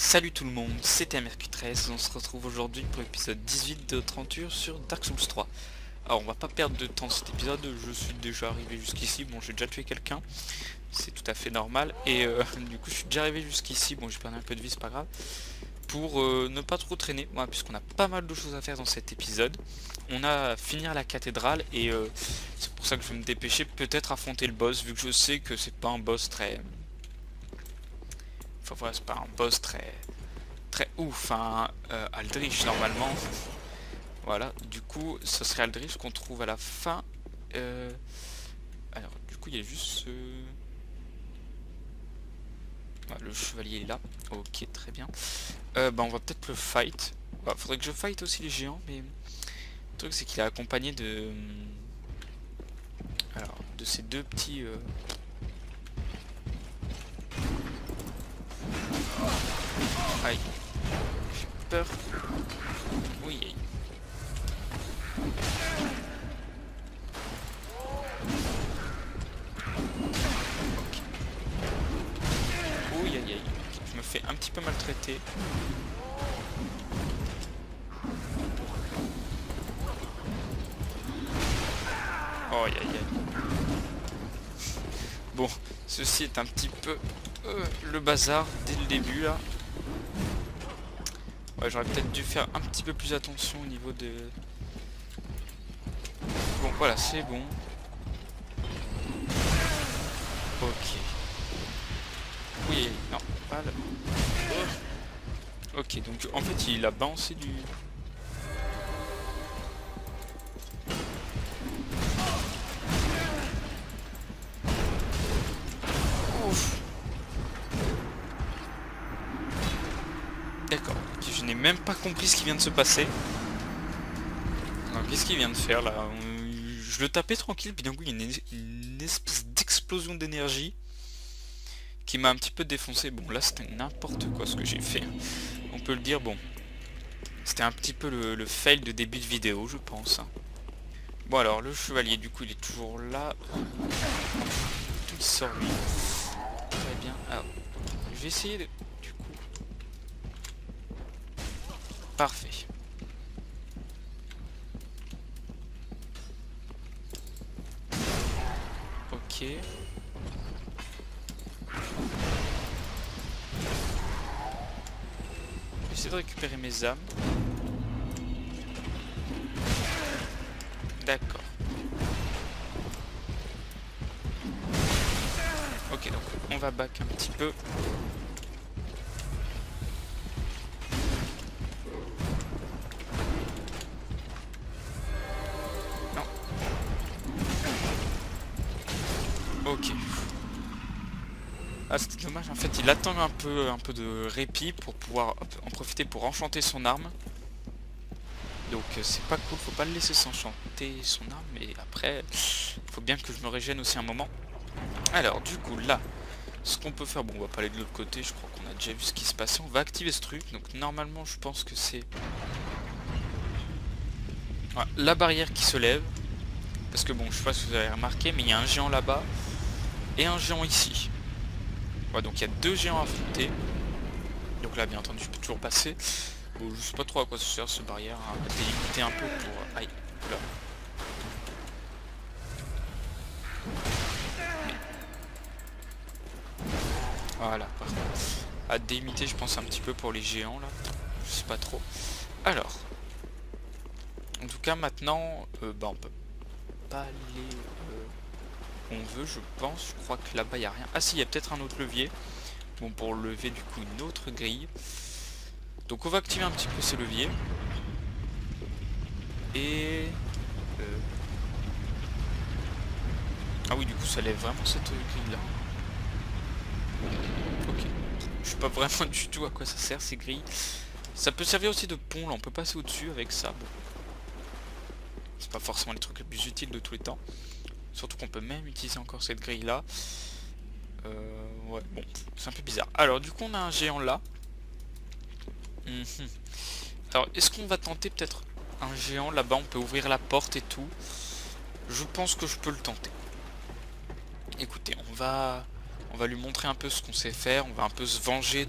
Salut tout le monde, c'était MRQ13 et on se retrouve aujourd'hui pour l'épisode 18 de notre aventure sur Dark Souls 3. Alors on va pas perdre de temps cet épisode, je suis déjà arrivé jusqu'ici, bon j'ai déjà tué quelqu'un, c'est tout à fait normal, et du coup je suis déjà arrivé jusqu'ici, bon j'ai perdu un peu de vie, c'est pas grave, pour ne pas trop traîner, puisqu'on a pas mal de choses à faire dans cet épisode. On a à finir la cathédrale et c'est pour ça que je vais me dépêcher, peut-être affronter le boss, vu que je sais que c'est pas un boss très... Enfin voilà, c'est pas un boss très ouf, hein, Aldrich normalement. Voilà, du coup, ce serait Aldrich qu'on trouve à la fin. Alors, du coup, il y a juste le chevalier est là. Ok, très bien. Bah, on va peut-être le fight. Bah, faudrait que je fight aussi les géants, mais le truc c'est qu'il est accompagné de... Alors, de ces deux petits... Aïe, j'ai peur. Oui, aïe. Oui, aïe, aïe. Je me fais un petit peu maltraiter. Oh, aïe, aïe, aïe. Bon, ceci est un petit peu le bazar dès le début là. Ouais, j'aurais peut-être dû faire un petit peu plus attention au niveau de... Bon, voilà, c'est bon. Ok. Oui, non, pas là. Ok, donc en fait il a balancé du... Ouf. D'accord, ok, je n'ai même pas compris ce qui vient de se passer. Alors qu'est-ce qu'il vient de faire là? Je le tapais tranquille, puis d'un coup il y a une espèce d'explosion d'énergie qui m'a un petit peu défoncé. Bon là c'était n'importe quoi ce que j'ai fait. On peut le dire, bon. C'était un petit peu le fail de début de vidéo je pense. Bon alors le chevalier du coup il est toujours là. Tout il sort lui. Très bien. Alors je vais essayer de... Du coup. Parfait. Ok. J'essaie de récupérer mes âmes. D'accord. Ok, donc on va back un petit peu. Non. Ok. Ah, c'était dommage, en fait il attend un peu de répit pour pouvoir en profiter pour enchanter son arme. Donc c'est pas cool, faut pas le laisser s'enchanter son arme, mais après faut bien que je me régène aussi un moment. Alors du coup là, ce qu'on peut faire, bon on va pas aller de l'autre côté, je crois qu'on a déjà vu ce qui se passait, on va activer ce truc, donc normalement je pense que c'est voilà, la barrière qui se lève, parce que bon je sais pas si vous avez remarqué, mais il y a un géant là-bas, et un géant ici. Voilà, donc il y a deux géants à affronter, donc là bien entendu je peux toujours passer. Bon, je sais pas trop à quoi ça sert ce barrière, hein, à délimiter un peu pour... Aïe, là. Voilà, parfait. À délimiter, je pense un petit peu pour les géants là. Je sais pas trop. Alors, en tout cas maintenant, bah on peut pas aller où on veut, je pense. Je crois que là-bas il y a rien. Ah si, il y a peut-être un autre levier. Bon, pour lever du coup une autre grille. Donc on va activer un petit peu ces leviers. Et ah oui, du coup ça lève vraiment cette grille là. Ok. Je sais pas vraiment du tout à quoi ça sert ces grilles. Ça peut servir aussi de pont, là on peut passer au-dessus avec ça. Bon. C'est pas forcément les trucs les plus utiles de tous les temps. Surtout qu'on peut même utiliser encore cette grille là. Ouais, bon, c'est un peu bizarre. Alors du coup on a un géant là. Alors est-ce qu'on va tenter peut-être un géant là-bas? On peut ouvrir la porte et tout. Je pense que je peux le tenter. Écoutez, on va lui montrer un peu ce qu'on sait faire. On va un peu se venger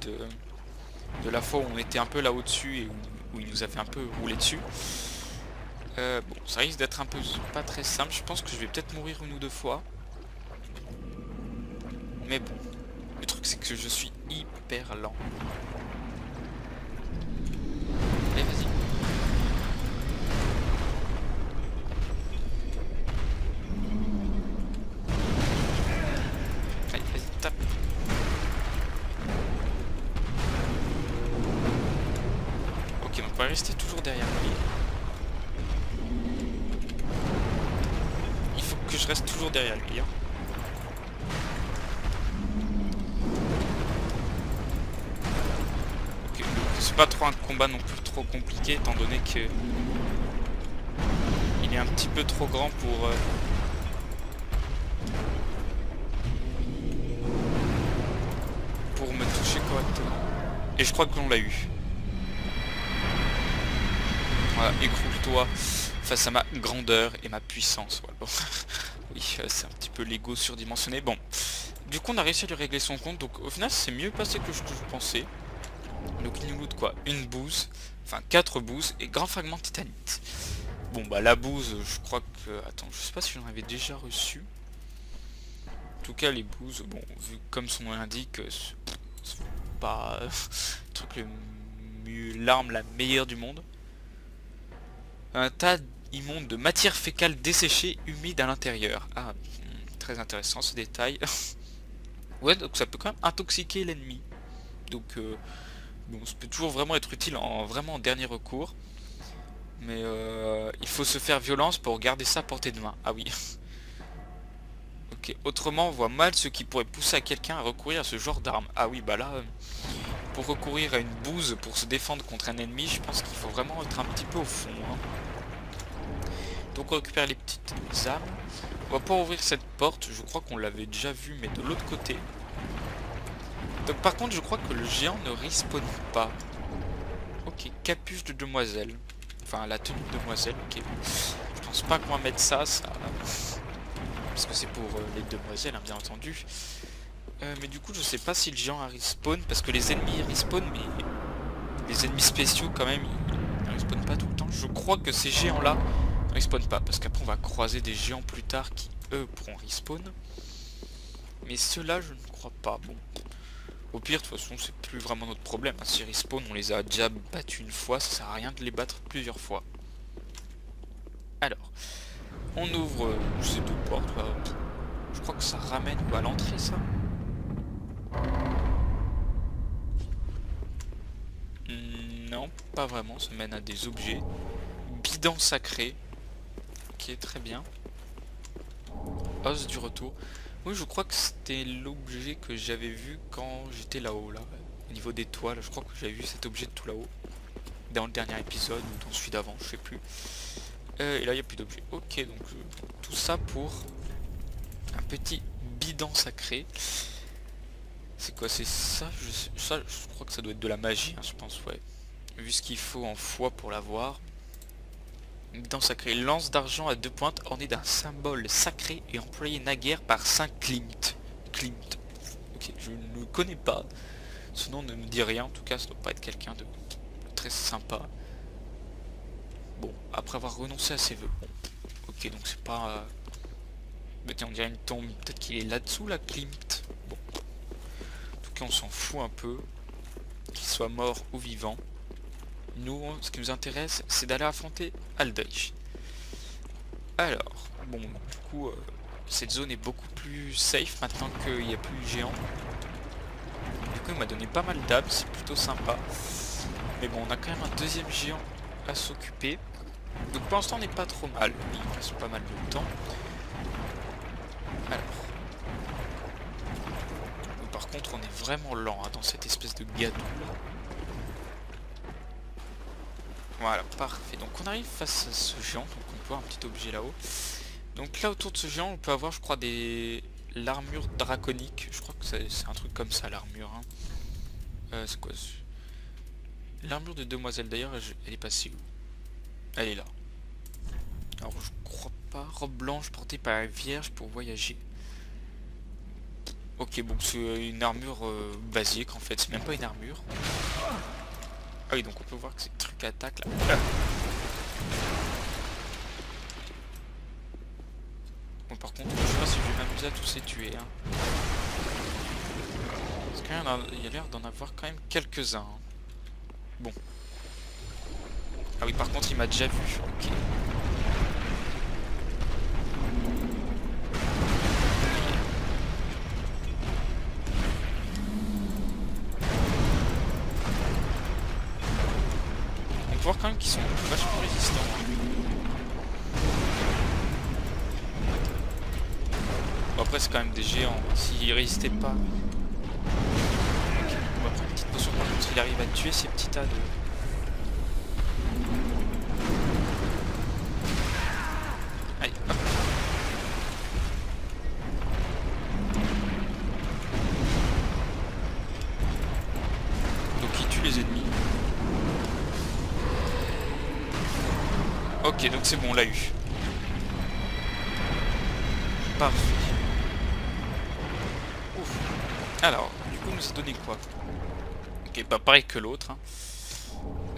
de la fois où on était un peu là au-dessus et où il nous avait un peu roulé dessus. Bon, ça risque d'être un peu pas très simple. Je pense que je vais peut-être mourir une ou deux fois. Mais bon, le truc c'est que je suis hyper lent. Allez, vas-y. Allez, vas-y, tape. Ok, donc on va rester toujours derrière lui. Il faut que je reste toujours derrière lui. Hein. Ok, c'est pas trop un combat non plus trop compliqué étant donné que il est un petit peu trop grand pour me toucher correctement. Et je crois que l'on l'a eu. Voilà, écroule-toi face à ma grandeur et ma puissance. Voilà. Oui, c'est un petit peu l'ego surdimensionné. Bon, du coup on a réussi à lui régler son compte. Donc au final c'est mieux passé que ce que je pensais. Donc il nous loot quoi? Une bouse, enfin 4 bouses et grand fragment de titanite. Bon bah la bouse, je crois que... Attends, je sais pas si j'en avais déjà reçu. En tout cas les bouses, bon, vu comme son nom l'indique, c'est pas le truc le mieux, l'arme la meilleure du monde. Un tas immonde de matière fécale desséchée, humide à l'intérieur. Ah, très intéressant ce détail. Ouais, donc ça peut quand même intoxiquer l'ennemi. Donc, bon, ça peut toujours vraiment être utile en dernier recours. Mais il faut se faire violence pour garder ça à portée de main. Ah oui. Ok, autrement on voit mal ce qui pourrait pousser à quelqu'un à recourir à ce genre d'arme. Ah oui, bah là, pour recourir à une bouse pour se défendre contre un ennemi, je pense qu'il faut vraiment être un petit peu au fond. Hein. Donc on récupère les petites armes. On va pouvoir ouvrir cette porte, je crois qu'on l'avait déjà vu mais de l'autre côté. Donc par contre je crois que le géant ne respawn pas. Ok, capuche de demoiselle. Enfin la tenue de demoiselle, ok. Je pense pas qu'on va mettre ça. Parce que c'est pour les demoiselles hein, bien entendu. Mais du coup je sais pas si le géant a respawn parce que les ennemis respawn mais les ennemis spéciaux quand même ils ne respawnent pas tout le temps. Je crois que ces géants là ne respawn pas parce qu'après on va croiser des géants plus tard qui eux pourront respawn. Mais ceux-là je ne crois pas. Bon. Au pire de toute façon c'est plus vraiment notre problème. Hein. Si respawn on les a déjà battus une fois, ça sert à rien de les battre plusieurs fois. Alors, on ouvre ces deux portes. Je crois que ça ramène à l'entrée ça. Non, pas vraiment, ça mène à des objets. Bidon sacré. Ok, très bien. Os du retour. Oui, je crois que c'était l'objet que j'avais vu quand j'étais là-haut, là. Au niveau des toiles, je crois que j'avais vu cet objet de tout là-haut. Dans le dernier épisode, ou dans celui d'avant, je sais plus. Et là, il n'y a plus d'objet. Ok, donc tout ça pour un petit bidon sacré. C'est quoi? C'est ça, je crois que ça doit être de la magie, hein, je pense, ouais. Vu ce qu'il faut en foi pour l'avoir. Bidon sacré, lance d'argent à 2 pointes ornée d'un symbole sacré et employé naguère par Saint Klimt. Klimt. Ok, je ne connais pas. Ce nom ne me dit rien, en tout cas ça doit pas être quelqu'un de très sympa. Bon, après avoir renoncé à ses vœux. Bon, ok, donc c'est pas... Mais tiens, on dirait une tombe, peut-être qu'il est là-dessous, la Klimt. Bon. En tout cas, on s'en fout un peu. Qu'il soit mort ou vivant. Nous, ce qui nous intéresse, c'est d'aller affronter Aldrich. Alors, bon, du coup, cette zone est beaucoup plus safe maintenant qu'il n'y a plus le géant. Du coup, il m'a donné pas mal d'âmes, c'est plutôt sympa. Mais bon, on a quand même un deuxième géant à s'occuper. Donc pour l'instant, on n'est pas trop mal. Il reste pas mal de temps. Alors. Par contre, on est vraiment lent hein, dans cette espèce de gâteau là. Voilà, parfait. Donc on arrive face à ce géant, donc on peut voir un petit objet là-haut. Donc là autour de ce géant, on peut avoir je crois l'armure draconique. Je crois que c'est un truc comme ça l'armure. Hein. C'est quoi l'armure de demoiselle d'ailleurs, elle est passée où? Elle est là. Alors je crois pas. Robe blanche portée par la Vierge pour voyager. Ok, bon, c'est une armure basique en fait, c'est même pas une armure. Ah oui, donc on peut voir que ces trucs attaquent là. Bon, par contre, je sais pas si je vais m'amuser à tous les tuer. Hein. Parce qu'il y a l'air d'en avoir quand même quelques-uns. Hein. Bon. Ah oui, par contre, il m'a déjà vu. Ok. On peut voir quand même qu'ils sont vachement résistants. Bon, après, c'est quand même des géants. S'ils résistaient pas. Ok, on va prendre une petite potion par contre s'il arrive à tuer ces petits tas de. Allez, hop. Donc il tue les ennemis. Ok, donc c'est bon, on l'a eu. Parfait. Ouf. Alors, du coup, on nous a donné quoi? Ok, bah pareil que l'autre. Hein.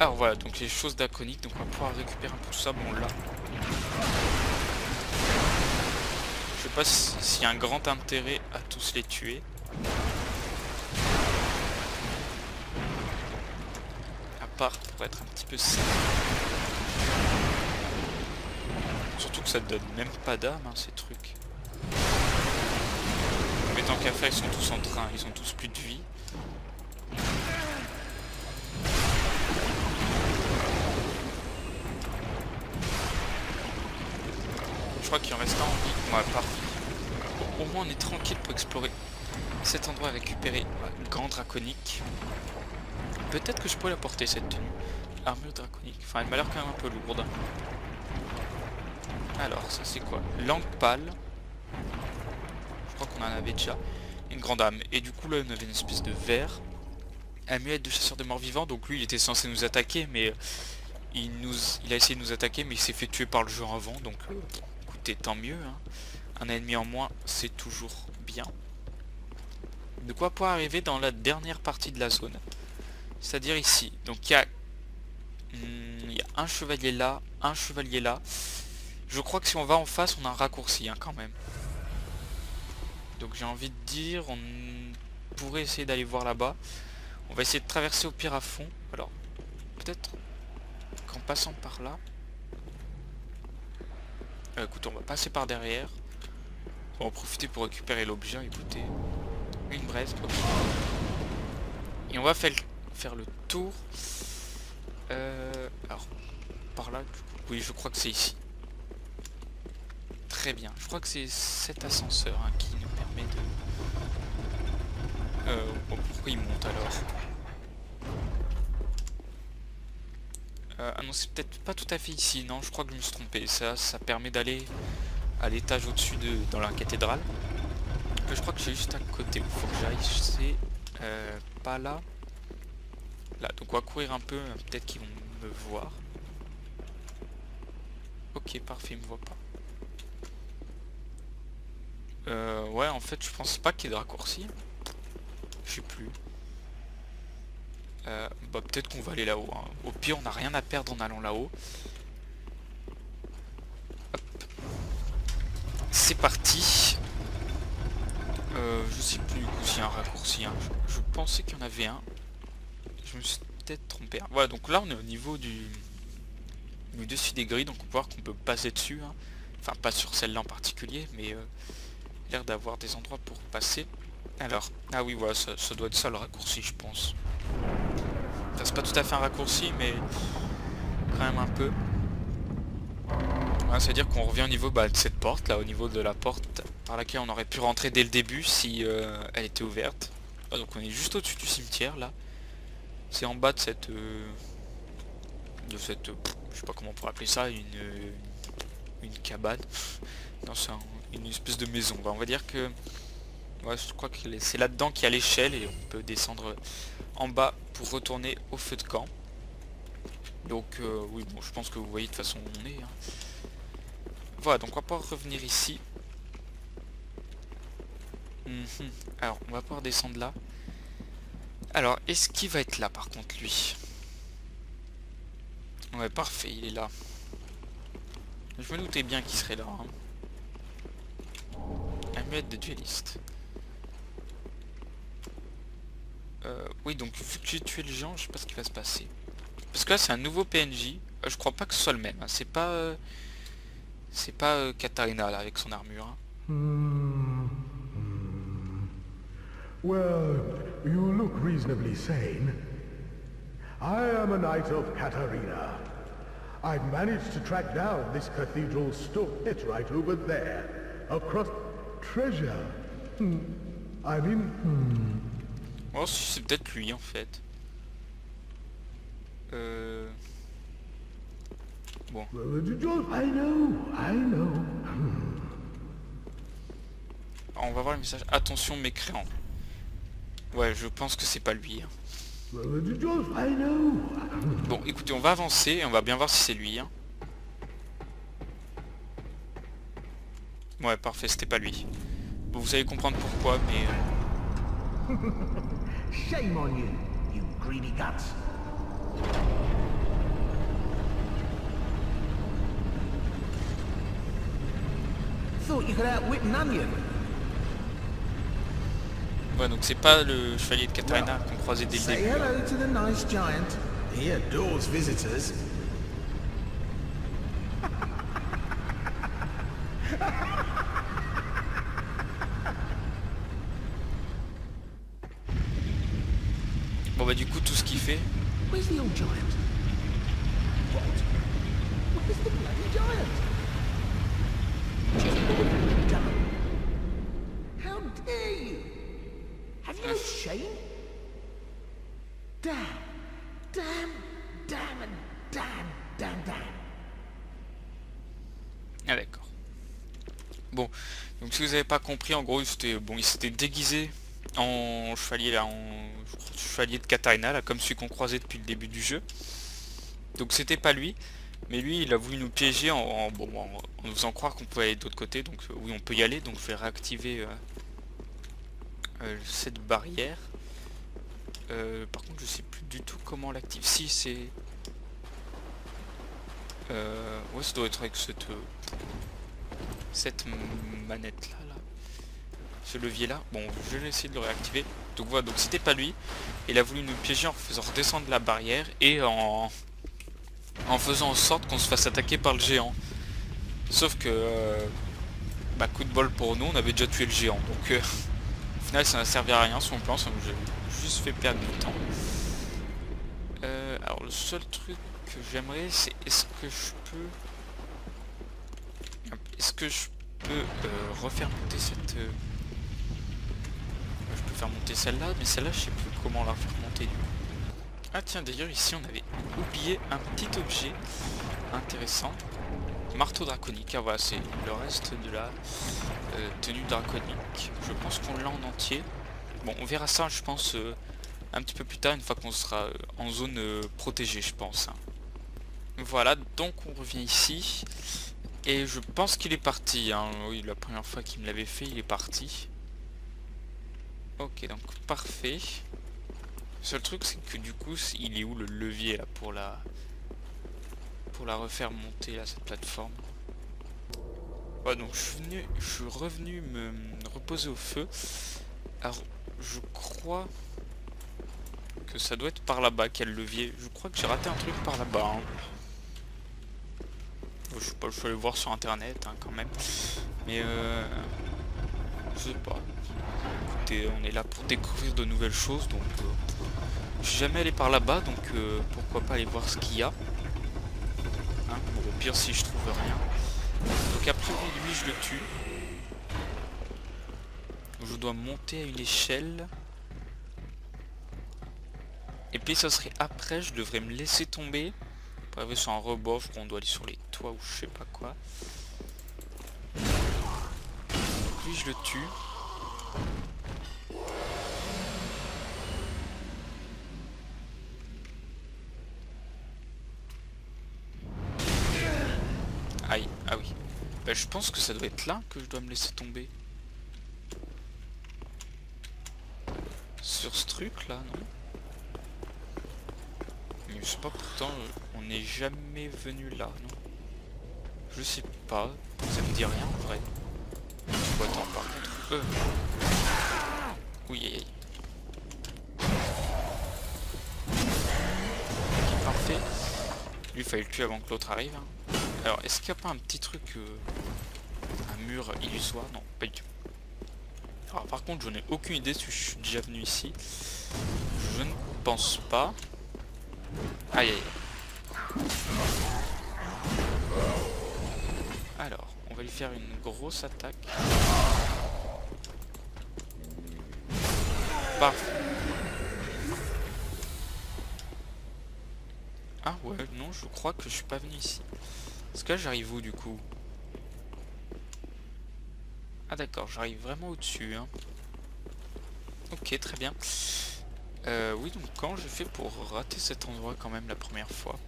Alors voilà, donc les choses draconiques, donc on va pouvoir récupérer un peu tout ça. Bon, là. Je sais pas s'il y a un grand intérêt à tous les tuer. À part pour être un petit peu safe. Surtout que ça te donne même pas d'âme, hein, ces trucs. Mais tant qu'à faire, ils sont tous en train, ils ont tous plus de vie. Je crois qu'il en reste un en vie. Ouais, parfait. Bon, au moins on est tranquille pour explorer cet endroit et récupérer le grand draconique. Peut-être que je pourrais la porter cette tenue. Armure draconique. Enfin, elle m'a l'air quand même un peu lourde. Alors, ça c'est quoi? Langue pâle. Je crois qu'on en avait déjà. Une grande âme. Et du coup là on avait une espèce de verre. Amulette de chasseur de morts vivants. Donc lui il était censé nous attaquer mais il a essayé de nous attaquer mais il s'est fait tuer par le jeu avant. Donc écoutez tant mieux. Hein. Un ennemi en moins c'est toujours bien. De quoi pouvoir arriver dans la dernière partie de la zone. C'est-à-dire ici. Donc il y a un chevalier là. Un chevalier là. Je crois que si on va en face on a un raccourci hein, quand même. Donc j'ai envie de dire, on pourrait essayer d'aller voir là-bas. On va essayer de traverser au pire à fond. Alors, peut-être qu'en passant par là... écoutez, on va passer par derrière. On va en profiter pour récupérer l'objet, écoutez. Une braise, ok. Et on va faire le tour. Alors, par là, du coup, oui, je crois que c'est ici. Très bien. Je crois que c'est cet ascenseur hein, qui nous permet de... Bon, pourquoi il monte alors? Ah non, c'est peut-être pas tout à fait ici. Non, je crois que je me suis trompé. Ça permet d'aller à l'étage au-dessus dans la cathédrale. Je crois que j'ai juste à côté où il faut que j'aille. C'est pas là. Là, donc on va courir un peu. Peut-être qu'ils vont me voir. Ok, parfait, ils me voient pas. Ouais, en fait, je pense pas qu'il y ait de raccourci. Je sais plus. Bah peut-être qu'on va aller là-haut. Hein. Au pire, on n'a rien à perdre en allant là-haut. C'est parti. Je sais plus du coup s'il y a un raccourci. Hein. Je pensais qu'il y en avait un. Je me suis peut-être trompé. Hein. Voilà, donc là on est au niveau du dessus des grilles, donc on peut voir qu'on peut passer dessus. Hein. Enfin, pas sur celle-là en particulier, mais l'air d'avoir des endroits pour passer. Alors, ah oui, voilà, ça doit être ça le raccourci, je pense. Enfin, c'est pas tout à fait un raccourci, mais quand même un peu. Voilà, c'est-à-dire qu'on revient au niveau de cette porte, là, au niveau de la porte par laquelle on aurait pu rentrer dès le début si elle était ouverte. Ah, donc on est juste au-dessus du cimetière, là. C'est en bas de cette... je sais pas comment on pourrait appeler ça, une cabane. Non, c'est une espèce de maison. On va dire que... Ouais, je crois que c'est là-dedans qu'il y a l'échelle et on peut descendre en bas pour retourner au feu de camp. Donc oui, bon, je pense que vous voyez de toute façon où on est. Hein. Voilà, donc on va pouvoir revenir ici. Mhm. Alors, on va pouvoir descendre là. Alors, est-ce qu'il va être là, par contre, lui? Ouais, parfait, il est là. Je me doutais bien qu'il serait là. Hein. Amulette de dueliste. Oui, donc, vu que j'ai tué le géant, je sais pas ce qui va se passer. Parce que là, c'est un nouveau PNJ. Je crois pas que ce soit le même. Hein. C'est pas Katarina, là, avec son armure. Hein. Well, you look reasonably sane. I am a knight of Katarina. I've managed to track down this cathedral stoppet right over there. Across treasure. I mean, Oh, si, c'est peut-être lui, en fait. Bon. I know, I know. Alors, on va voir le message. Attention, mécréant. Ouais, je pense que c'est pas lui. Hein. I know. Bon, écoutez, on va avancer et on va bien voir si c'est lui. Hein. Ouais, parfait, c'était pas lui. Bon, vous allez comprendre pourquoi, mais... Shame on you, you greedy guts. Thought you could outwit an onion. Ouais, donc c'est pas le chevalier de Katarina qu'on croisait dès le Say début. hello Hein. to the nice giant. He adores visitors. Bon bah du coup, tout ce qu'il fait... Where's the old giant? What? Where's the bloody giant? Just what have you done? How dare you? Have you no shame? Damn, damn, damn, and damn, damn, damn. Ah d'accord. Bon, donc si vous avez pas compris, en gros, c'était bon, il s'était déguisé en chevalier là, chevalier de Katarina là, comme celui qu'on croisait depuis le début du jeu. Donc c'était pas lui, mais lui il a voulu nous piéger en nous faisant croire qu'on pouvait aller de l'autre côté. Donc oui, on peut y aller. Donc je vais réactiver cette barrière. Par contre, je sais plus du tout comment l'activer. Si c'est ouais, ça doit être avec cette manette là, ce levier là. Bon, je vais essayer de le réactiver. Donc voilà, donc c'était pas lui. Il a voulu nous piéger en faisant redescendre la barrière et en faisant en sorte qu'on se fasse attaquer par le géant. Sauf que bah, coup de bol pour nous, on avait déjà tué le géant. Donc au final ça n'a servi à rien son plan, ça nous a juste fait perdre du temps. Alors le seul truc que j'aimerais, c'est est-ce que je peux refaire monter cette... je peux faire monter celle-là, mais celle-là je sais plus comment la faire monter du coup. Ah tiens, d'ailleurs ici on avait oublié un petit objet intéressant. Marteau draconique, ah voilà, c'est le reste de la tenue draconique. Je pense qu'on l'a en entier. Bon, on verra ça je pense un petit peu plus tard, une fois qu'on sera en zone protégée je pense. Hein. Voilà, donc on revient ici. Et je pense qu'il est parti, hein. Oui, la première fois qu'il me l'avait fait, il est parti. Ok, donc parfait. Le seul truc, c'est que du coup, il est où le levier là pour la refaire monter là, cette plateforme. Ouais, donc je suis revenu me reposer au feu. Alors, je crois que ça doit être par là-bas qu'il y a le levier. Je crois que j'ai raté un truc par là-bas. Hein. Je sais pas, je suis allé voir sur internet hein, quand même. Mais je sais pas. Écoutez, on est là pour découvrir de nouvelles choses, donc je suis jamais allé par là-bas, donc pourquoi pas aller voir ce qu'il y a. Hein, bon, au pire si je trouve rien. Donc après lui je le tue. Je dois monter à une échelle. Et puis ça serait après, je devrais me laisser tomber. Pour arriver sur un rebord, je crois qu'on doit aller sur les toits ou je sais pas quoi. Donc lui je le tue. Aïe, ah oui. Bah, je pense que ça doit être là que je dois me laisser tomber. sur ce truc là, non? Mais je sais pas, pourtant on n'est jamais venu là, non? Je sais pas, ça me dit rien en vrai. Bon, attends, par contre, oui, aïe, aïe. Ok, parfait. Lui, il fallait le tuer avant que l'autre arrive. Hein. Alors, est-ce qu'il n'y a pas un petit truc, un mur illusoire? Non, pas du tout. Alors, par contre, je n'ai aucune idée si je suis déjà venu ici. Je ne pense pas. Aïe, aïe. Alors, on va lui faire une grosse attaque. Parfait. Ah ouais, non, je crois que je suis pas venu ici. Parce que là, j'arrive où du coup? Ah d'accord, j'arrive vraiment au-dessus. Hein. Ok, très bien. Oui, donc quand j'ai fait pour rater cet endroit quand même la première fois?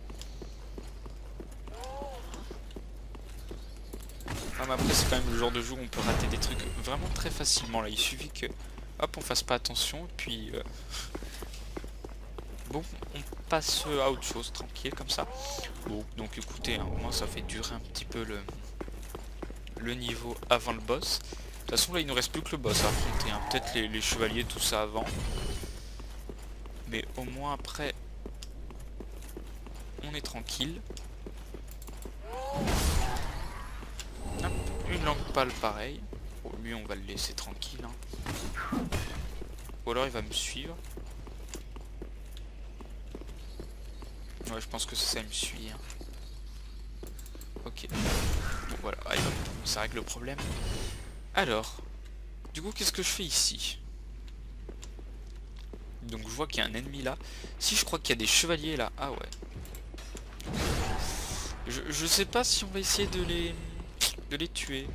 Ah, mais après, c'est quand même le genre de jeu où on peut rater des trucs vraiment très facilement. Là, il suffit que, hop, on fasse pas attention, et puis... Bon, on passe à autre chose, tranquille, comme ça. Bon, donc écoutez, hein, au moins ça fait durer un petit peu le niveau avant le boss. De toute façon, là, il nous reste plus que le boss à affronter. Hein. Peut-être les chevaliers, tout ça avant. Mais au moins, après, on est tranquille. Hop, une lampe pâle, pareil. Bon, lui, on va le laisser tranquille. Hein. Ou alors, il va me suivre. Ouais, je pense que c'est ça, il me suit. Hein. Ok. Bon, voilà, allez, hop, ça règle le problème. Alors, du coup, qu'est-ce que je fais ici? Donc, je vois qu'il y a un ennemi là. Si, je crois qu'il y a des chevaliers là. Ah ouais. Je sais pas si on va essayer de les tuer.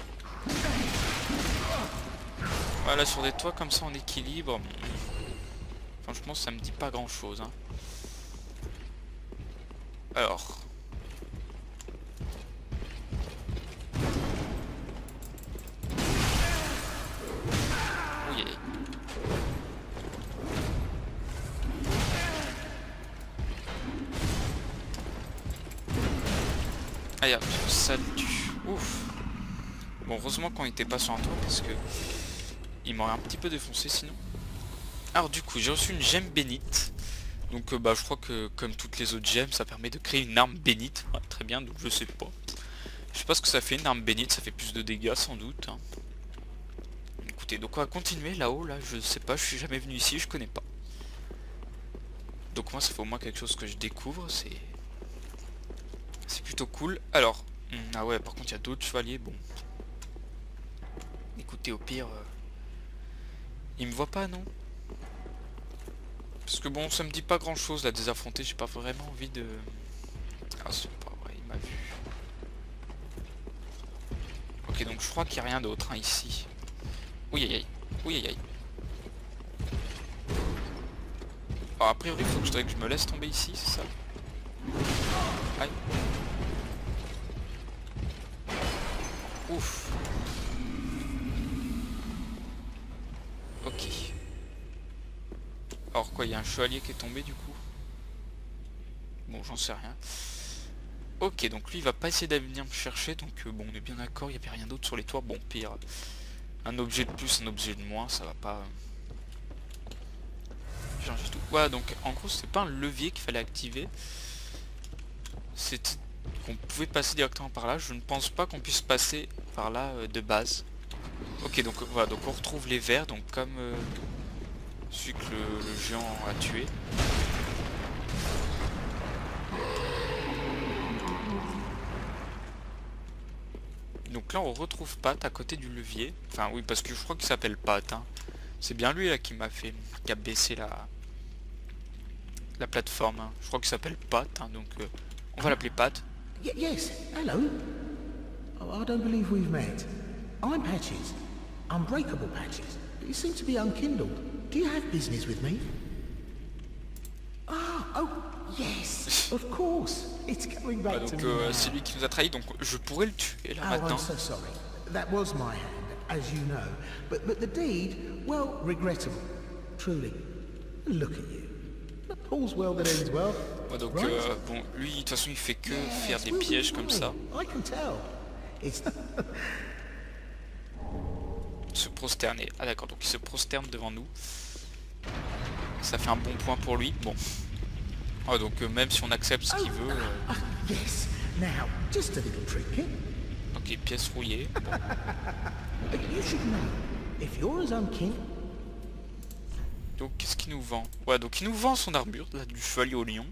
Voilà, sur des toits comme ça en équilibre. Franchement, ça me dit pas grand-chose. Hein. Alors... Oui. Aïe, ça le tue. Ouf. Bon, heureusement qu'on était pas sur un toit parce que il m'aurait un petit peu défoncé sinon. Alors du coup, j'ai reçu une gemme bénite. Donc bah je crois que comme toutes les autres gemmes, ça permet de créer une arme bénite. Ouais, très bien, donc je sais pas. Je sais pas ce que ça fait une arme bénite, ça fait plus de dégâts sans doute. Hein. Écoutez, donc on va continuer là-haut, là, je sais pas, je suis jamais venu ici, je connais pas. Donc moi ça fait au moins quelque chose que je découvre, c'est plutôt cool. Alors, ah ouais, par contre il y a d'autres chevaliers, bon. Écoutez, au pire, il me voit pas, non? Parce que bon, ça me dit pas grand chose là, des affronter, j'ai pas vraiment envie de... Ah, c'est pas vrai, il m'a vu. Ok, donc je crois qu'il n'y a rien d'autre hein, ici. Oui, aïe aïe. Oui, aïe aïe. Alors, a priori, il faut que je me laisse tomber ici, c'est ça? Aïe. Ouf. Ok. Alors quoi, il y a un chevalier qui est tombé du coup? Bon, j'en sais rien. Ok, donc lui il va pas essayer d'aller venir me chercher, donc bon, on est bien d'accord, il n'y a rien d'autre sur les toits. Bon, pire, un objet de plus, un objet de moins, ça va pas... Changer tout. Voilà, donc en gros c'est pas un levier qu'il fallait activer. C'était qu'on pouvait passer directement par là. Je ne pense pas qu'on puisse passer par là de base. Ok, donc voilà, donc on retrouve les vers, donc comme celui que le géant a tué. Donc là on retrouve Pat à côté du levier. Enfin oui, parce que je crois qu'il s'appelle Pat. Hein. C'est bien lui là qui m'a fait, qui a baissé la plateforme. Hein. Je crois qu'il s'appelle Pat, hein, donc on va l'appeler Pat. Yes, hello. Oh, I don't believe we've met. I'm Patches. Unbreakable Patches. You seem to be unkindled. Do you have business with me? Ah, oh, yes, of course. It's coming back to me. C'est lui qui nous a trahis, donc je pourrais le tuer là Oh, maintenant. I'm so sorry. That was my hand, as you know. But the deed, well, regrettable. Truly. Look at you. All's well that ends well. Ouais, donc Right? bon, lui de toute façon il fait que faire Yes, des we'll pièges be comme fine. ça. I can tell. It's Se prosterner. Ah d'accord, donc il se prosterne devant nous. Ça fait un bon point pour lui. Bon. Ah, donc même si on accepte ce qu'il veut. yes. Now, just a little trick. Eh? Ok, pièce rouillée. Bon. You should know. If you're as unkin, Donc qu'est-ce qu'il nous vend? Ouais, donc il nous vend son armure, là, du chevalier au lion.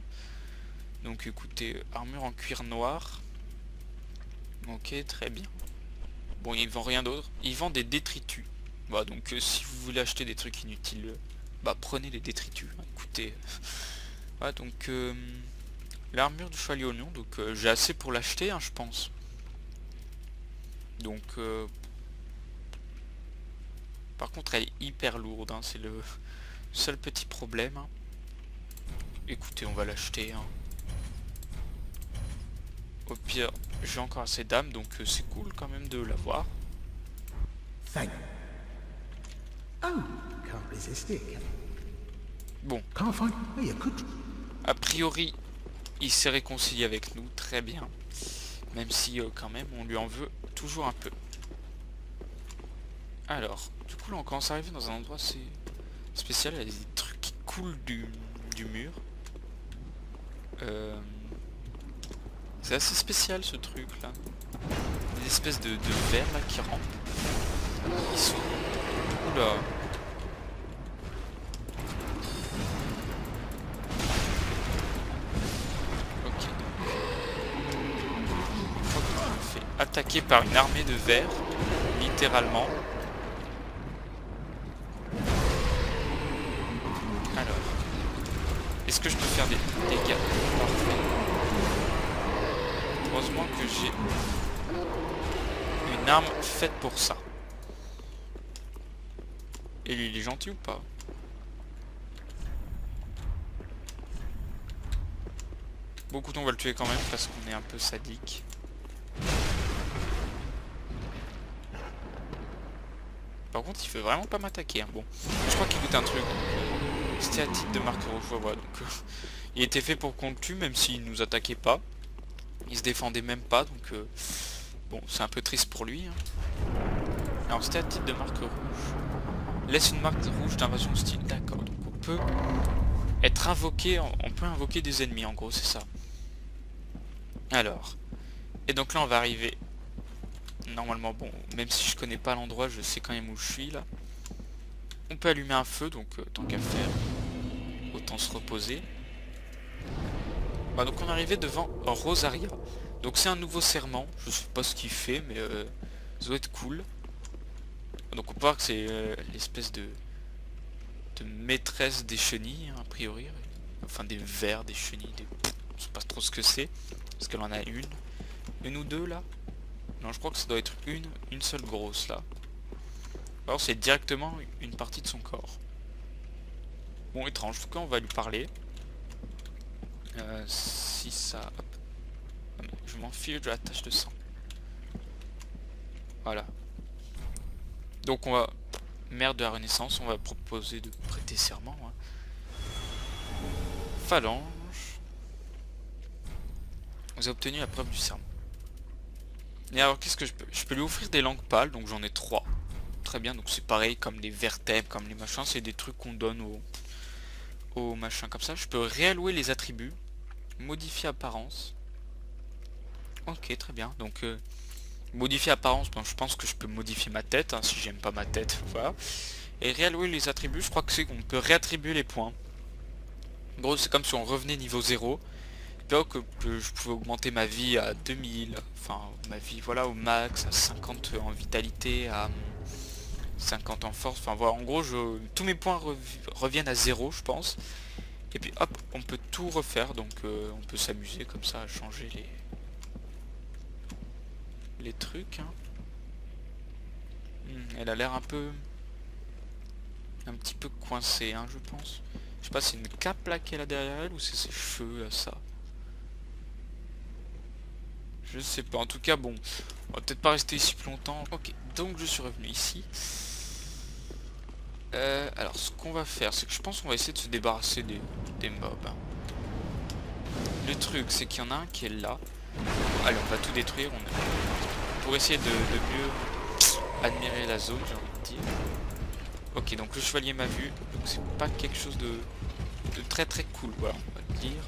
Donc écoutez, armure en cuir noir. Ok, très bien. Bon, il vend rien d'autre. Il vend des détritus. Bah donc si vous voulez acheter des trucs inutiles, bah prenez les détritus. Écoutez. Ouais, donc l'armure du chevalier au lion, donc j'ai assez pour l'acheter, hein, je pense. Donc par contre elle est hyper lourde, hein, c'est le seul petit problème. Hein. Écoutez, on va l'acheter. Hein. Au pire, j'ai encore assez d'âme, donc c'est cool quand même de l'avoir. thank. Oh, can't resist it. Bon, Can't find. Oh, you could. a priori, il s'est réconcilié avec nous, très bien. Même si quand même, on lui en veut toujours un peu. Alors, du coup là on commence à arriver dans un endroit assez spécial, il y a des trucs qui coulent du mur. C'est assez spécial ce truc là. Des espèces de vers là qui rampent. Ils sont... Oula. Ok. Je crois qu'on se fait attaquer par une armée de vers, littéralement. Alors, est-ce que je peux faire des dégâts? Parfait. Heureusement que j'ai une arme faite pour ça. Et lui, il est gentil ou pas? Beaucoup on va le tuer quand même parce qu'on est un peu sadique. Par contre, il fait vraiment pas m'attaquer. Hein. Bon, je crois qu'il goûte un truc. Stéatite de marque rouge, voilà. Donc, il était fait pour qu'on le tue, même s'il nous attaquait pas. Il se défendait même pas, donc bon, c'est un peu triste pour lui. Hein. Alors, stéatite de marque rouge. Laisse une marque rouge d'invasion hostile. D'accord, donc on peut être invoqué, on peut invoquer des ennemis, en gros, c'est ça. Alors, et donc là, on va arriver. Normalement, bon, même si je connais pas l'endroit, je sais quand même où je suis, là. On peut allumer un feu, donc tant qu'à faire, autant se reposer. Bah, donc on est arrivé devant Rosaria. Donc c'est un nouveau serment, je sais pas ce qu'il fait, mais ça doit être cool. Donc on peut voir que c'est l'espèce de maîtresse des chenilles, hein, a priori. Enfin des vers, des chenilles, je sais pas trop ce que c'est. Parce qu'elle en a une ou deux là. Non, je crois que ça doit être une seule grosse là. Alors c'est directement une partie de son corps. Bon, étrange, en tout cas on va lui parler. Si ça... Hop. Je m'en fiche de la tache de sang. Voilà. Donc on va... Mère de la Renaissance, on va proposer de prêter serment. Hein. Phalange. Vous avez obtenu la preuve du serment. Et alors qu'est-ce que je peux... Je peux lui offrir des langues pâles, donc j'en ai 3. Très bien, donc c'est pareil comme les vertèbres, comme les machins, c'est des trucs qu'on donne aux machins comme ça. Je peux réallouer les attributs. Modifier apparence. Ok, très bien. Donc modifier apparence, bon, je pense que je peux modifier ma tête, hein, si j'aime pas ma tête, voilà. Et réallouer les attributs, je crois que c'est qu'on peut réattribuer les points. En gros, c'est comme si on revenait niveau 0. Donc je pouvais augmenter ma vie à 2000, enfin ma vie voilà au max, à 50 en vitalité, à 50 en force, enfin voilà, en gros tous mes points reviennent à 0 je pense. Et puis hop, on peut tout refaire, donc on peut s'amuser comme ça à changer les trucs. Hein. Elle a l'air un petit peu coincée, hein, je pense. Je sais pas, c'est une cape là qu'elle a derrière elle ou c'est ses cheveux là, ça. Je sais pas, en tout cas bon, on va peut-être pas rester ici plus longtemps. Ok, donc je suis revenu ici. Alors ce qu'on va faire, c'est que je pense qu'on va essayer de se débarrasser des mobs. Hein. Le truc, c'est qu'il y en a un qui est là. Allez, on va tout détruire. Pour essayer de mieux admirer la zone, j'ai envie de dire. Ok, donc le chevalier m'a vu. Donc c'est pas quelque chose de très très cool, voilà, on va le dire.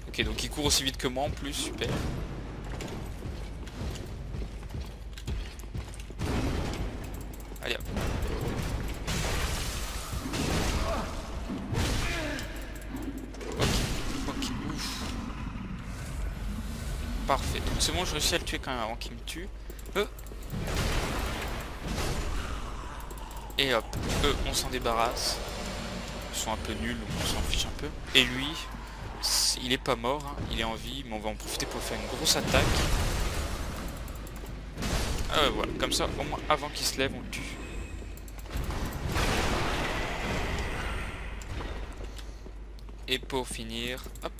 Ok, donc il court aussi vite que moi en plus, super. Allez hop. Ok, ouf. Parfait, donc c'est bon, je réussis à le tuer quand même avant qu'il me tue. Et hop, on s'en débarrasse. Ils sont un peu nuls, donc on s'en fiche un peu. Et lui, il est pas mort, hein, il est en vie, mais on va en profiter pour faire une grosse attaque. Voilà, comme ça, au moins avant qu'il se lève, on le tue. Et pour finir, hop.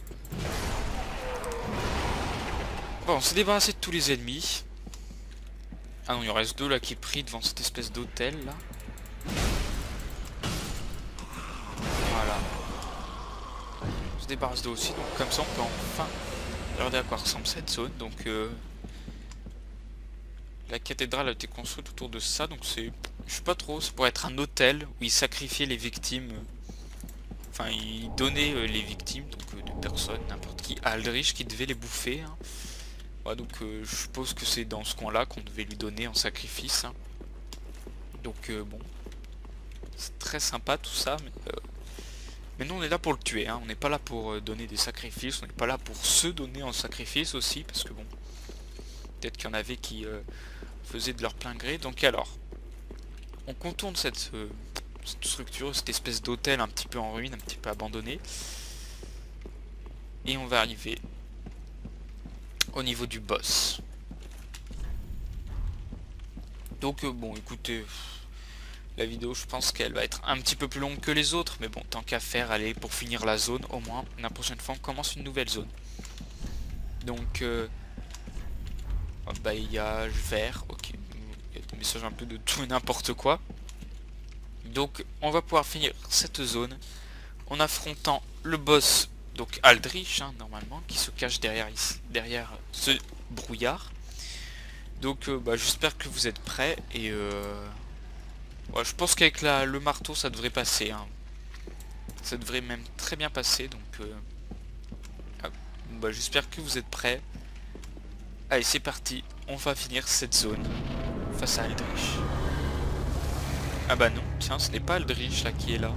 Bon, on s'est débarrassé de tous les ennemis. Ah non, il en reste deux là qui prient devant cette espèce d'hôtel là. Voilà. On se débarrasse d'eux aussi, donc comme ça on peut enfin regarder à quoi ressemble cette zone. Donc la cathédrale a été construite autour de ça, donc c'est, je sais pas trop, c'est pour être un hôtel où ils sacrifiaient les victimes. Enfin, ils donnaient les victimes, donc de personnes, n'importe qui, à Aldrich qui devait les bouffer. Hein. Ouais, donc je suppose que c'est dans ce coin-là qu'on devait lui donner en sacrifice. Hein. Donc bon, c'est très sympa tout ça, mais nous on est là pour le tuer. Hein. On n'est pas là pour donner des sacrifices, on n'est pas là pour se donner en sacrifice aussi, parce que bon, peut-être qu'il y en avait qui faisaient de leur plein gré. Donc alors, on contourne cette structure, cette espèce d'hôtel un petit peu en ruine, un petit peu abandonné. Et on va arriver au niveau du boss. Donc bon, écoutez, la vidéo je pense qu'elle va être un petit peu plus longue que les autres, mais bon, tant qu'à faire, allez, pour finir la zone, au moins, la prochaine fois on commence une nouvelle zone. Donc bailliage vert, ok, il y a des messages un peu de tout et n'importe quoi. Donc on va pouvoir finir cette zone en affrontant le boss, donc Aldrich, hein, normalement, qui se cache derrière ce brouillard. Donc j'espère que vous êtes prêts et ouais, je pense qu'avec le marteau ça devrait passer. Hein. Ça devrait même très bien passer, donc j'espère que vous êtes prêts. Allez, c'est parti, on va finir cette zone face à Aldrich. Ah bah non, tiens, ce n'est pas Aldrich là qui est là.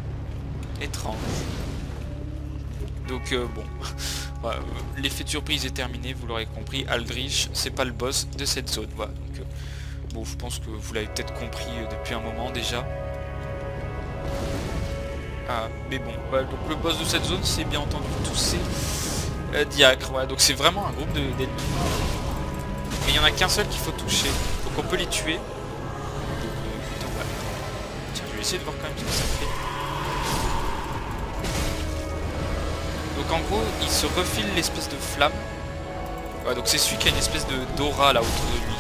Étrange. Donc bon, voilà, l'effet de surprise est terminé, vous l'aurez compris. Aldrich, c'est pas le boss de cette zone. Voilà, donc bon, je pense que vous l'avez peut-être compris depuis un moment déjà. Ah, mais bon, voilà, donc le boss de cette zone, c'est bien entendu tous ces diacres. Voilà, donc c'est vraiment un groupe d'ennemis. Mais il n'y en a qu'un seul qu'il faut toucher, donc on peut les tuer. Donc voilà. Tiens, je vais essayer de voir quand même ce que ça fait. Donc en gros, il se refile l'espèce de flamme. Ouais, donc c'est celui qui a une espèce d'aura là autour de lui.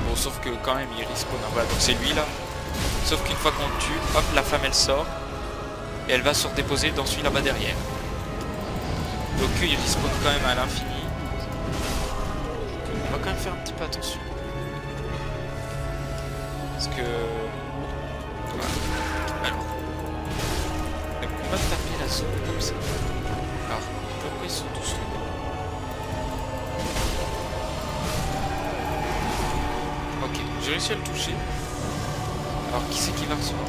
Bon, sauf que quand même il respawn. Voilà, donc c'est lui là. Sauf qu'une fois qu'on le tue, hop, la flamme elle sort. Et elle va se redéposer dans celui là-bas derrière. Donc il respawn quand même à l'infini. On va quand même faire un petit peu attention. Parce que... Voilà. Alors... On va taper la zone comme ça. Alors, pourquoi ils sont tous tombés? Ok, j'ai réussi à le toucher. Alors, qui c'est qui va recevoir?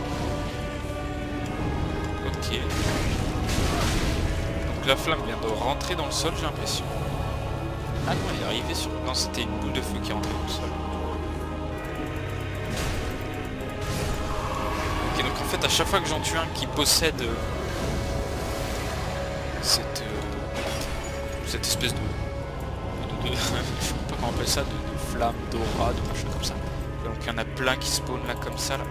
Ok. Donc la flamme vient de rentrer dans le sol, j'ai l'impression. Ah non, elle est arrivée sur... Non, c'était une boule de feu qui est rentrée dans le sol. Ok, donc en fait, à chaque fois que j'en tue un qui possède... cette espèce de je sais pas comment on appelle ça, de flamme, d'aura, de machin comme ça. Donc il y en a plein qui spawnent là comme ça là.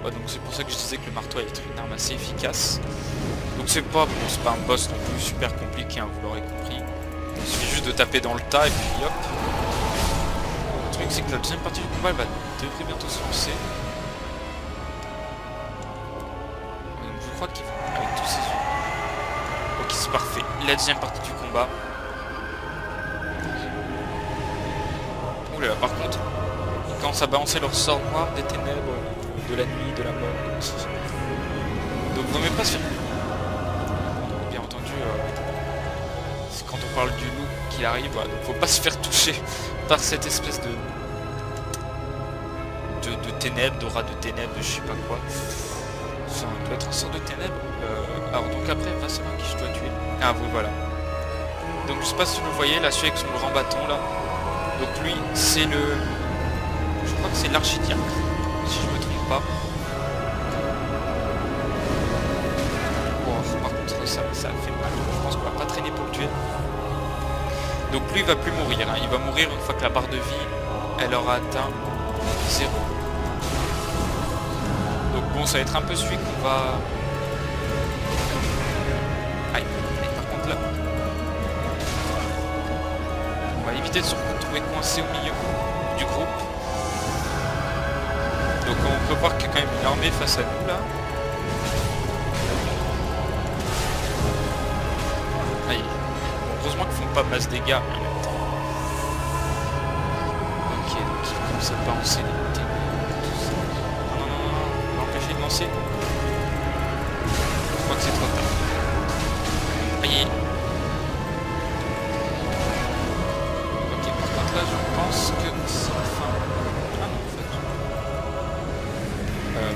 Ouais, donc c'est pour ça que je disais que le marteau allait être une arme assez efficace. Donc c'est pas bon, c'est pas un boss non plus super compliqué, hein, vous l'aurez compris. Il suffit juste de taper dans le tas et puis hop. Le truc c'est que la deuxième partie du combat elle devrait bientôt se lancer. Donc je crois qu'il va avec tous ses yeux. Ok, c'est parfait. La deuxième partie du combat. Ouh là là, par contre, ils commencent à balancer leur sort noir des ténèbres, de la nuit, de la mort. Donc vaut mieux pas se faire. Bien entendu, c'est quand on parle du loup qu'il arrive, voilà, donc faut pas se faire toucher par cette espèce de ténèbres, d'aura de ténèbres, de je sais pas quoi. Ça doit être un sort de ténèbres. Alors donc après, va savoir qui je dois tuer. Ah oui, voilà. Donc je sais pas si vous le voyez, là, celui avec son grand bâton là. Donc lui, c'est le... Je crois que c'est l'archidiacre, si je me trompe pas. Bon, par contre, ça fait mal. Je pense qu'on va pas traîner pour le tuer. Donc lui, il va plus mourir. Hein. Il va mourir une fois que la barre de vie, elle aura atteint 0. Donc bon, ça va être un peu celui qu'on va... Aïe, par contre là... On va éviter de se retrouver coincé au milieu du groupe. Donc on peut voir qu'il y a quand même une armée face à nous là. Aïe. Heureusement qu'ils font pas masse dégâts. Mais en même temps. Ok, donc ils commencent à balancer les ténèbres. Non, non, non, non, on va empêcher de lancer. Je crois que c'est trop tard. Aïe. Ok, par contre là je pense que c'est la fin. Ah non, en fait.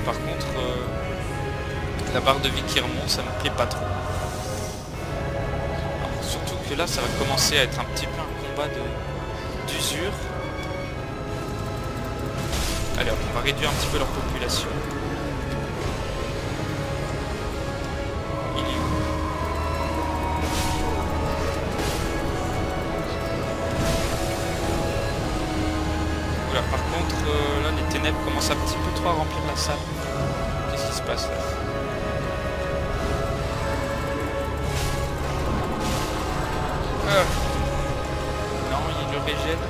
Par contre, la barre de vie qui remonte, ça me plaît pas trop. Alors, surtout que là, ça va commencer à être un petit peu un combat d'usure. Allez, on va réduire un petit peu leur population. Il est où? Voilà, par contre, là, les ténèbres commencent un petit peu trop à remplir la salle. Qu'est-ce qui se passe là? Non, il le régène.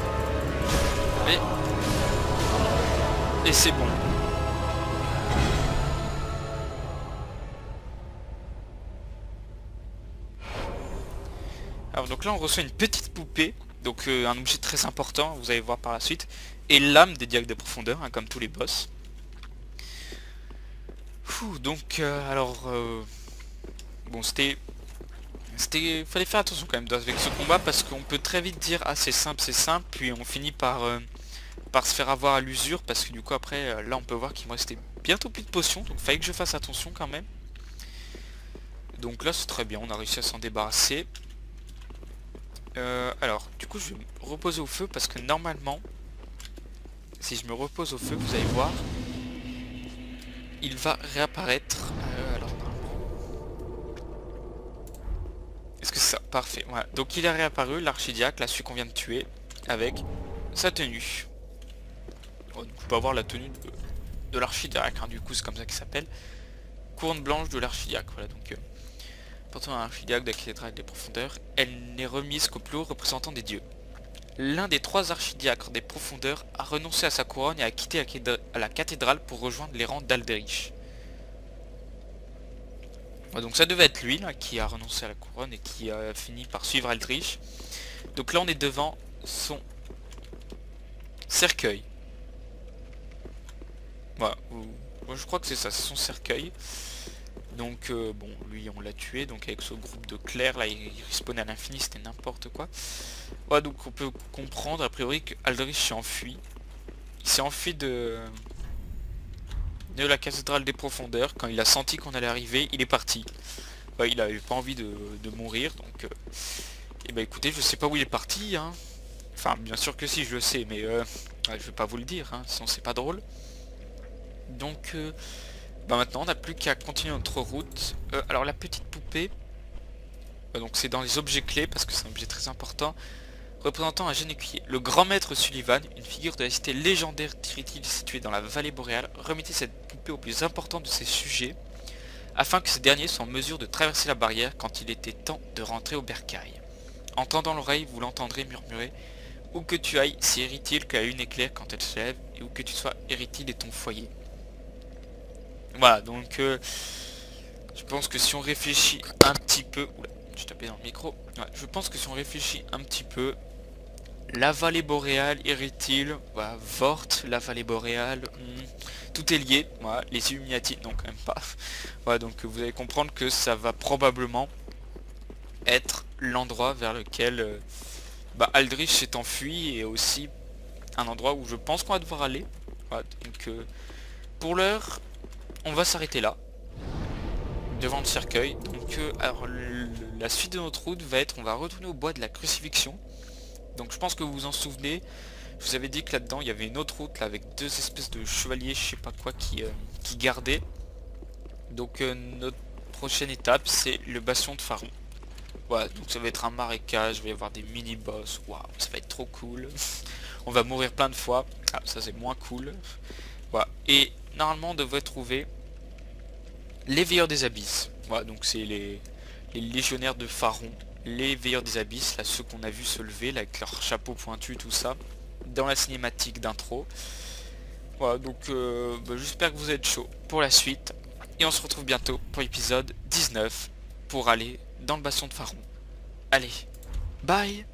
Et c'est bon. Alors donc là on reçoit une petite poupée, donc un objet très important, vous allez voir par la suite, et l'âme des diacres de profondeur, hein, comme tous les boss. Donc bon fallait faire attention quand même avec ce combat parce qu'on peut très vite dire ah c'est simple, puis on finit par se faire avoir à l'usure parce que du coup après là on peut voir qu'il me restait bientôt plus de potions, donc fallait que je fasse attention quand même. Donc là c'est très bien, on a réussi à s'en débarrasser. Alors du coup je vais me reposer au feu parce que normalement si je me repose au feu vous allez voir il va réapparaître. Alors est-ce que c'est ça? Parfait, voilà. Donc il est réapparu, l'archidiacre, là celui qu'on vient de tuer, avec sa tenue. On peut avoir la tenue de l'archidiacre, hein, du coup c'est comme ça qu'il s'appelle. Couronne blanche de l'archidiacre, voilà donc. Pourtant un archidiacre de la cathédrale des profondeurs, elle n'est remise qu'au plus haut représentant des dieux. L'un des 3 archidiacres des profondeurs a renoncé à sa couronne et a quitté la cathédrale pour rejoindre les rangs d'Alderich. Donc ça devait être lui là qui a renoncé à la couronne et qui a fini par suivre Aldrich. Donc là on est devant son cercueil. Voilà, moi je crois que c'est ça, c'est son cercueil. Donc bon, lui on l'a tué, donc avec ce groupe de clercs là, il respawn à l'infini, c'était n'importe quoi. Voilà, donc on peut comprendre a priori que Aldrich s'est enfui. Il s'est enfui de la cathédrale des profondeurs. Quand il a senti qu'on allait arriver, il est parti. Bah, il avait pas envie de mourir, donc et bah écoutez, je sais pas où il est parti, hein. Enfin bien sûr que si, je le sais, mais je vais pas vous le dire, hein, sinon c'est pas drôle. Donc bah maintenant on n'a plus qu'à continuer notre route. Alors la petite poupée, donc c'est dans les objets clés parce que c'est un objet très important, représentant un jeune écuyer. Le grand maître Sullivan, une figure de la cité légendaire d'Irithil située dans la vallée boréale, remettait cette poupée au plus important de ses sujets afin que ces derniers soient en mesure de traverser la barrière quand il était temps de rentrer au bercail. En tendant l'oreille, vous l'entendrez murmurer. Où que tu ailles, c'est Erythil qui a une éclair quand elle se lève, et où que tu sois, Erythil est ton foyer. Voilà, donc je pense que si on réfléchit un petit peu... Oula, je tapais dans le micro. Ouais, je pense que si on réfléchit un petit peu, la vallée boréale, Erythil, voilà, Vort, la vallée boréale, tout est lié. Voilà, les Illuminati, non quand même pas. Voilà, donc vous allez comprendre que ça va probablement être l'endroit vers lequel Aldrich s'est enfui, et aussi un endroit où je pense qu'on va devoir aller. Voilà, donc pour l'heure, on va s'arrêter là, devant le cercueil. Donc alors la suite de notre route va être, on va retourner au bois de la crucifixion. Donc je pense que vous vous en souvenez, je vous avais dit que là-dedans il y avait une autre route là, avec deux espèces de chevaliers, je sais pas quoi, qui gardaient. Donc notre prochaine étape, c'est le bastion de Faron. Voilà, donc ça va être un marécage, il va y avoir des mini-boss, waouh, ça va être trop cool. On va mourir plein de fois, ah, ça c'est moins cool. Voilà, et normalement on devrait trouver les veilleurs des abysses. Voilà, donc c'est les légionnaires de Faron, les veilleurs des abysses, là ceux qu'on a vu se lever, là, avec leur chapeau pointu, tout ça, dans la cinématique d'intro. Voilà, donc j'espère que vous êtes chaud pour la suite, et on se retrouve bientôt pour l'épisode 19, pour aller dans le bastion de Faron. Allez, bye.